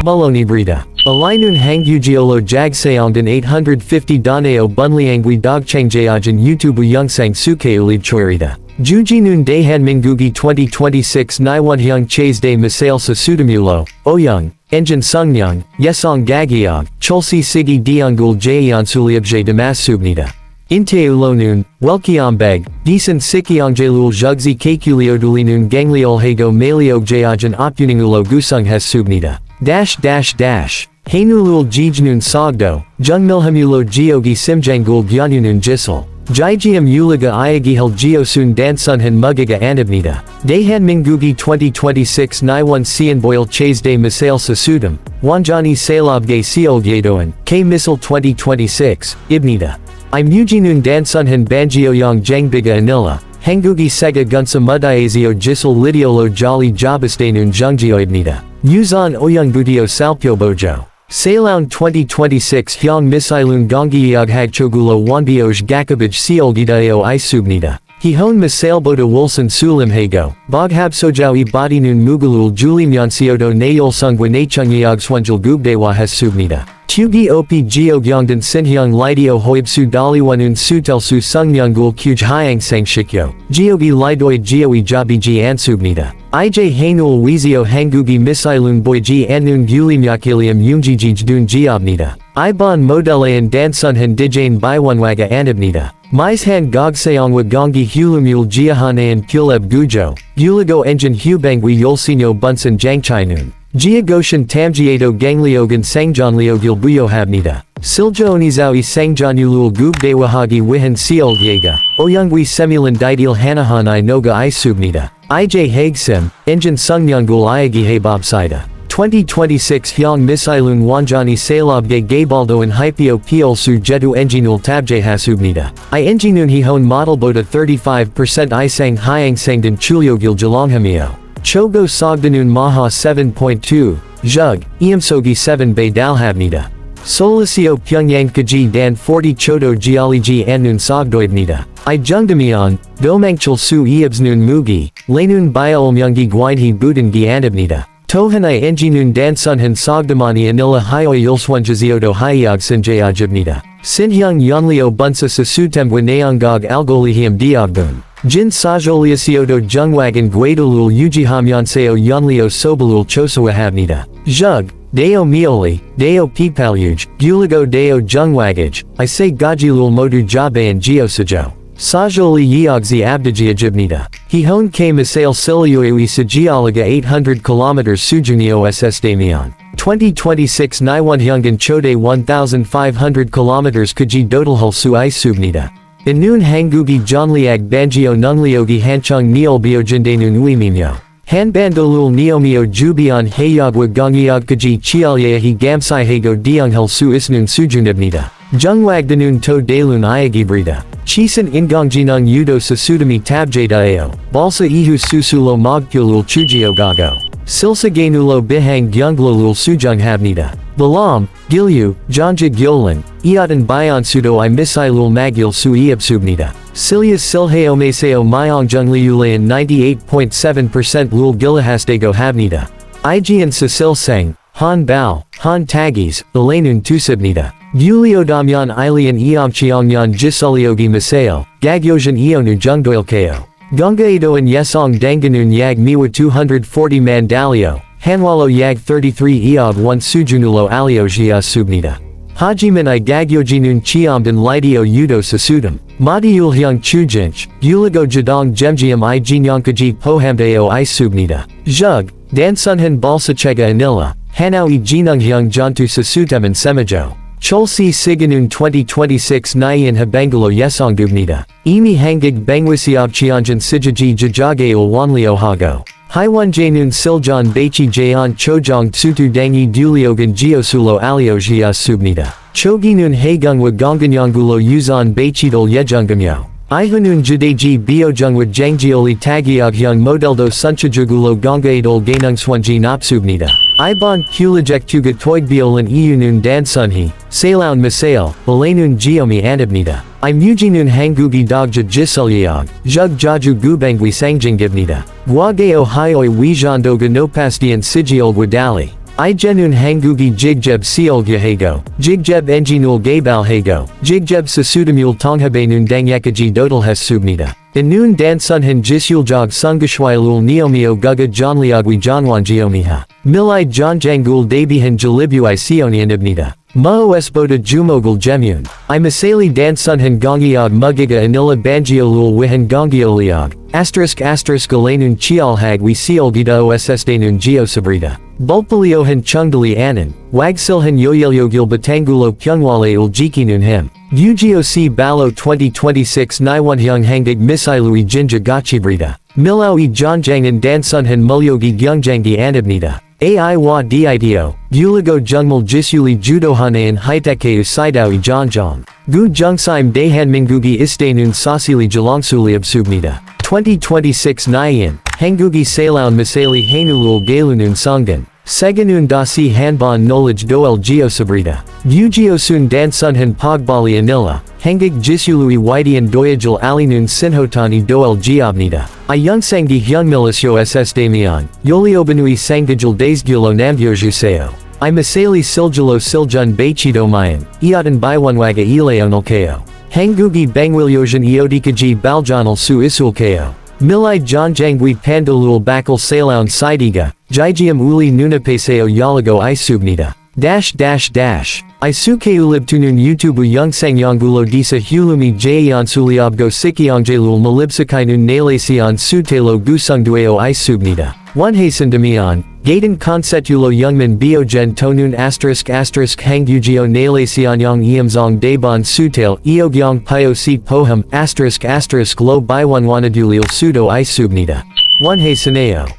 Bulonibrida. Alainun hanggugiolo jagseongdan 850 daneo bunliangwi dogchangjayajan YouTubu youngsang sukeulib choirida. Jujinun Daehan Mingugi 2026 Naiwonhyang Chaseday Masail sa Sudamulo, Oyang, Engine Sungyang, Yesong Gagiog, Cholsi Sigi Diangul Jayan Suliabje Damas Subnida. Inteulonun, Welkiambeg, Desan Sikyongjalul Jugzi Kakuliodulinun Gangliol Hago Maliog Jayajan Optuningulo Gusung Hes Subnida. Hainulul Jijnun Sogdo, Jungmilhamulo Geogi Simjangul Gyanunun Jissel. Jijiam Uliga Iagihel Geosun Dansunhan Mugiga Anabnida. Daehan Mingugi 2026 Naiwan Sianboil Chaseday Masail Sasudam, Wanjani Salabge Seolgyedoan, K Missile 2026, Ibnida. Imujinun Dansunhan Banjioyang Jangbiga Anila, Hangugi Sega Gunsa Mudiazio Jissel Lidiolo Jolly Jabastanun Jungjio Ibnida. Yuzan Oyang Butio Salpyo Bojo. Sailoun 2026 Hyang Misailun Gongiag Hagchogulo Wanbioj Gakabaj Seolgidayo Isubnida. Hihon Misailboda Wolson Sulim Hago, Boghab Sojao Ibadinun Mugalul Julimyan Siodo Nayol Sungwa Nachungyag Swanjal Gubdewa Hes Subnida. Tugi Opi Geogyongdan Sinhyang Lidio Hoibsu Daliwanun Sutelsu Sungyangul Kuj Hyang Sang Shikyo, Geogi Lidoi Geoi Jabiji Ansubnida. IJ Hainul Wizio Hangugi Misailun Boiji Annun Gulimyakilium Yungjijij Dun Geobnida. Iban Modelayan Dansunhan Dijane Baiwanwaga Anabnida. Mishan Gogseongwa Gongi Hulumul Jiahanayan Puleb Gujo, Guligo Engine Hubangwi Yolsino Bunsan Jangchainun. Giagoshan Tamjiedo Gangliogan Sangjonlio Gilbuyo Habnida. Siljo Onizawi Sangjonulul Gubdewahagi Wihan Seolgyega, Oyungwi Semulin Didil Hanahan I Noga Isubnida. IJ Hagsem, Engine Sungyungul Iagi Habobsida. 2026 Hyang Misailun Wanjani Salabge Gabaldo and Hypio Piolsu Jedu Enginul Tabje Hasubnida. I Enginun Hihon Modelboda 35% Isang Hyang Sangdan Chulyogil Jalonghamio. Chogo Sogdanun Maha 7.2, Jug, Iamsogi 7 Bay Dalhabnida. Solisio Pyongyang Kaji Dan 40 Chodo Geology Annun Sogdoibnida. I Jungdamion, Domangchul Su Iabsnun Mugi, Lanun Biaolmyungi Gwinhi Budangi Anabnida. Tohanai Enginun Dansunhan Sogdamani Anila Hyoi Yulswanjaziodo Hyog Sinjayajabnida. Sinhyang Yonlio Bunsa Sasutemgwa Naongog Algolihiam Diogbun. Jin Sajoliasiodo Jungwagan Guadalul Ujihamyanseo Yonlio Sobalul Chosawahabnida. Jug, Deo Mioli, Deo Pipaluj, Guligo Deo Jungwagaj, I say Gajilul Modu Jabayan Geosajo. Sajoli Yeogzi Abdajiajibnida. Hihon K Misail Silioui Sajialaga 800 km Sujunio SS Damion. 2026 Naiwanhyungan Chode 1500 km Kaji Dodalhul Su Isubnida. Inun Hangugi Jonliag Banjio Nungliogi Hanchung Neolbiojindanun Uimimyo. Hanbandolul Neomio Jubion Hayogwa Gongyog Kaji Chialyahi Gamsai Hago Diunghul Su Isnun Sujunibnida. Jungwagdanun To Dalun Iagibrida. Chisan Ingongjinung Yudo Sasudami Tabjadao, Balsa Ihu Susulo Mogpulul Chujio Gago. Silsa Gainulo Bihang Gyunglolul Sujung Habnida. Balam, Gilyu, Janja Gyolin, Iatan Bayan Sudo I Misailul Magil Su Iabsubnida. Silias Silheo Maseo Myong Jungliulayan 98.7% Lul Gilahastego Habnida. Ijian Sasil Seng, Han Bao, Han Tagis, Elanun Tusibnida. Guliodamyan Ilian Eomcheongyan Jisuliogi Maseo, Gagyojin Eonu Jungdoilkeo. Gonggaedo and Yesong Danganun Yag Miwa 240 Mandalio, Hanwalo Yag 33 Eog 1 Sujunulo Aliojia Subnida. Hajiman I Gagyojinun Chiamdan Lidio Yudo Sasudam. Madiulhyang Chujinch, Guligo Jadong Jemjiam I Jinyonkaji Pohamdeo I Subnida. Jug, Dansunhan Balsachega Anila, Hanaui Jinunghyang Jantu Sasuteman Semajo. Cholsi Siganun 2026 Nyan Habangalo Yesongdubnida. Imi Hangig Bangwisiab Chianjan Sijaji Jajagail Wanlio Hago. Haiwan Janun Siljan Baichi Jayan Chojong Tsutu Dangi Duliogan Geosulo Aliojia Subnida. Choginun Hagungwa Gonganyangulo Yuzan Baichidol Yejungamyo. Ihunun Jadeji Biojungwa Jangjioli Tagiaghyang Modeldo Sunchajugulo Gongaidol Gainung Swanji Napsubnida. Iban Kulajek Tuga Toigbiolin Iunun Dansunhi, Sailoun Masail, Balanun Geomi Anabnida. Imujinun Hangugi Dogja Jisulyag, Jug Jaju Gubangwi Sangjingibnida. Guageo Hioi Wijandoga Nopastian Sijiol Guadali. I genun hangugi jigjeb seolgya hago, jigjeb enginul gabal hago, jigjeb sasudamul tonghabenun dangyakaji dodalhes subnida. Inun dan sunhan jisyuljog sungashwailul neomio guga jonliogwi jonwanjiomiha. Milai jonjangul dabihan jalibuai sionianibnida. Maos boda jumogul gemun. I misali dan sunhan gongiog mugiga anila bangiolul wihan gongioliog. Galenun chialhag we seolgida ossdenun geosabrida. Bulpaliohan chungdali anan, wagsilhan yoyelyogil batangulo pyungwale uljikinun him. UGOC Balo 2026 Naiwanhyung hangig misailui jinja gachibrida. Milaui jonjangan dansunhan mulyogi gyungjangi anibnida. Ai wa dido, Guligo jungmul jisuli judohanayan hitekeu sidaui jonjong. Gu jungsaim dahan mingugi istenun sasili jalongsuli absubnida. 2026 Nyan, Hangugi Salaun Misali Hanulul Galunun Songan. Seganun dasi hanbon knowledge doel geosabrida. Ugiosun dan sunhan pogbali anila, hangig jisului widian doyajal alinun sinhotani doel geobnida. I youngsangdi hyungmilisyo ss damion, yoliobanui sangajal daesgulo nambyojuseo. I misali siljalo siljun baichido mayan, iatan baiwanwaga ileonalkeo. Hangugi bangwilyojan iodikaji baljanal su isulkeo. Milai jonjangwi pandolul bakal salaun sidiga, jigium uli nunapeseo yalago isubnida. Isukeulib tunun YouTubu yongsangyongulo disa hulumi jaeonsuliobgo sikyongjalul malibsakainun nalasion sutelo gusungdueo isubnida. Onhasendamion, Gaiden concetulo youngman biogen tonun hangugio nalasion eamzong daebon sutel eogyong pio seat poham lo baiwanwanadulil sudo isubnida. Onhaseneo.